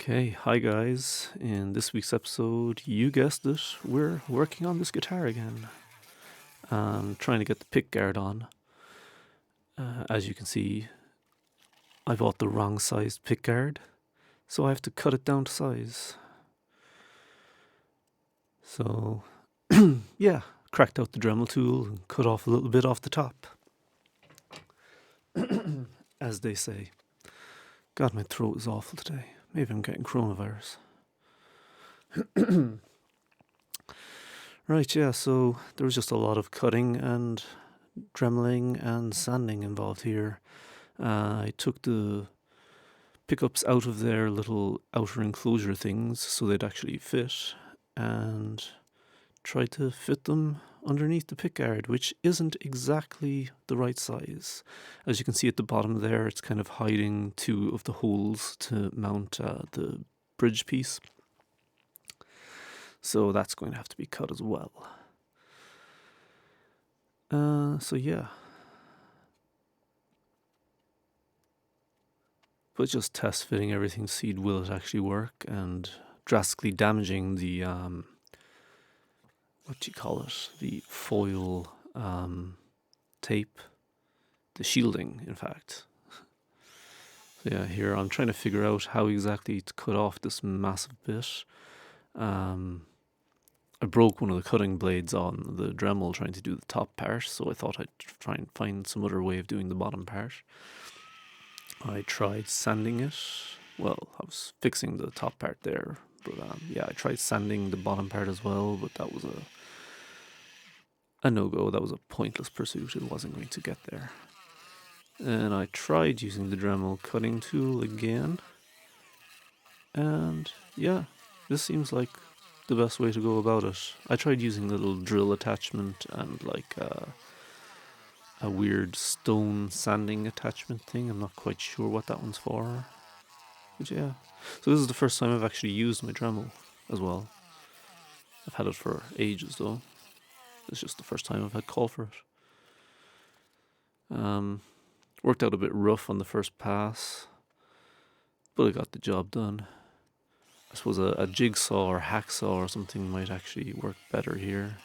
Okay, hi guys. In this week's episode, you guessed it, we're working on this guitar again. Trying to get the pickguard on. As you can see, I bought the wrong sized pickguard, so I have to cut it down to size. So, yeah, cracked out the Dremel tool and cut off a little bit off the top. As they say. God, my throat is awful today. Maybe I'm getting coronavirus. Right, yeah, so there was just a lot of cutting and dremeling and sanding involved here. I took the pickups out of their little outer enclosure things so they'd actually fit and tried to fit them underneath the pickguard, which isn't exactly the right size. As you can see at the bottom there, it's kind of hiding two of the holes to mount the bridge piece. So that's going to have to be cut as well. So yeah. But just test fitting everything, see will it actually work, and drastically damaging the what do you call it? The foil tape, the shielding, in fact. So yeah, here I'm trying to figure out how exactly to cut off this massive bit. I broke one of the cutting blades on the Dremel trying to do the top part, so I thought I'd try and find some other way of doing the bottom part. I tried sanding it. Well, I was fixing the top part there, but yeah, I tried sanding the bottom part as well, but that was a no-go. That was a pointless pursuit. It wasn't going to get there. And I tried using the Dremel cutting tool again, and yeah, this seems like the best way to go about it. I tried using a little drill attachment and like a weird stone sanding attachment thing. I'm not quite sure what that one's for. But yeah. So this is the first time I've actually used my Dremel as well. I've had it for ages though. It's just the first time I've had call for it. Worked out a bit rough on the first pass, but I got the job done. I suppose a jigsaw or hacksaw or something might actually work better here.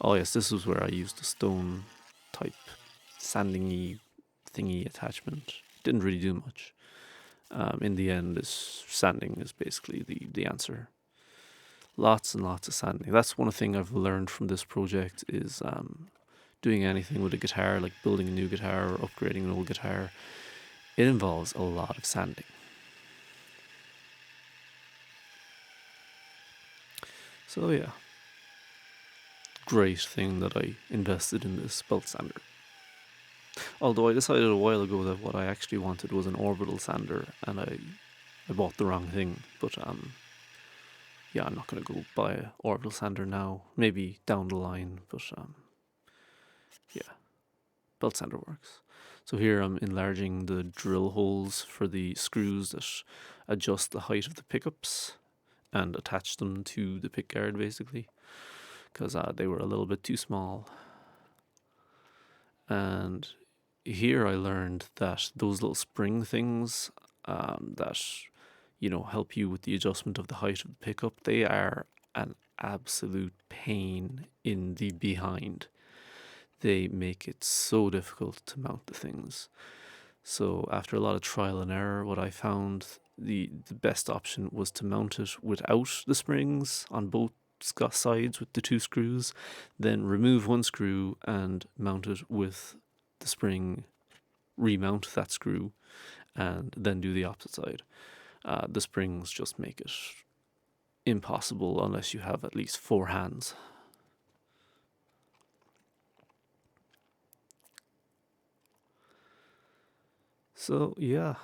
Oh yes, this was where I used the stone type sanding-y thingy attachment. Didn't really do much. In the end, this sanding is basically the answer. Lots and lots of sanding. That's one thing I've learned from this project is doing anything with a guitar, like building a new guitar or upgrading an old guitar. It involves a lot of sanding. So yeah, great thing that I invested in this belt sander. Although I decided a while ago that what I actually wanted was an orbital sander, and I bought the wrong thing. But yeah, I'm not going to go buy an orbital sander now. Maybe down the line, but yeah, belt sander works. So here I'm enlarging the drill holes for the screws that adjust the height of the pickups and attach them to the pickguard basically, because they were a little bit too small. And here I learned that those little spring things that help you with the adjustment of the height of the pickup, they are an absolute pain in the behind. They make it so difficult to mount the things. So after a lot of trial and error, what I found the best option was to mount it without the springs on both sides with the two screws, then remove one screw and mount it with the spring, remount that screw, and then do the opposite side. The springs just make it impossible unless you have at least 4 hands. So yeah.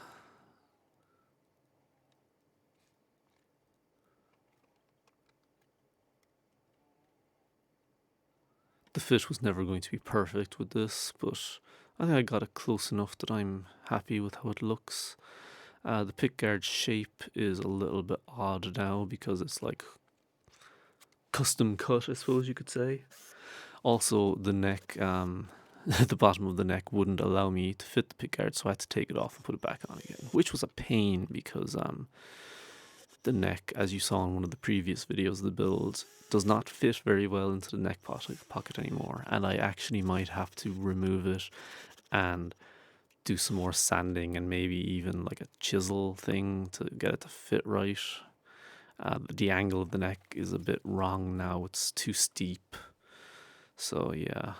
The fit was never going to be perfect with this, but I think I got it close enough that I'm happy with how it looks. The pickguard shape is a little bit odd now because it's like custom cut, I suppose you could say. Also, the neck, the bottom of the neck wouldn't allow me to fit the pickguard, so I had to take it off and put it back on again, which was a pain because the neck, as you saw in one of the previous videos of the build, does not fit very well into the neck pocket anymore, and I actually might have to remove it and do some more sanding and maybe even like a chisel thing to get it to fit right. The angle of the neck is a bit wrong now, it's too steep. So yeah.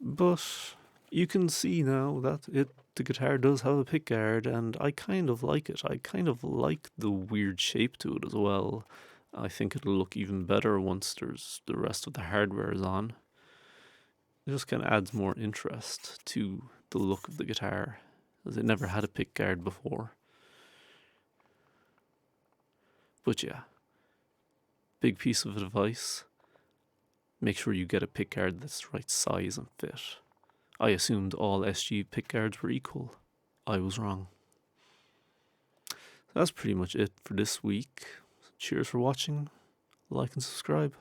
But you can see now that the guitar does have a pickguard, and I kind of like it. I kind of like the weird shape to it as well. I think it'll look even better once there's the rest of the hardware is on. It just kind of adds more interest to the look of the guitar, as it never had a pickguard before. But yeah, big piece of advice. Make sure you get a pickguard that's the right size and fit. I assumed all SG pickguards were equal. I was wrong. That's pretty much it for this week. Cheers for watching. Like and subscribe.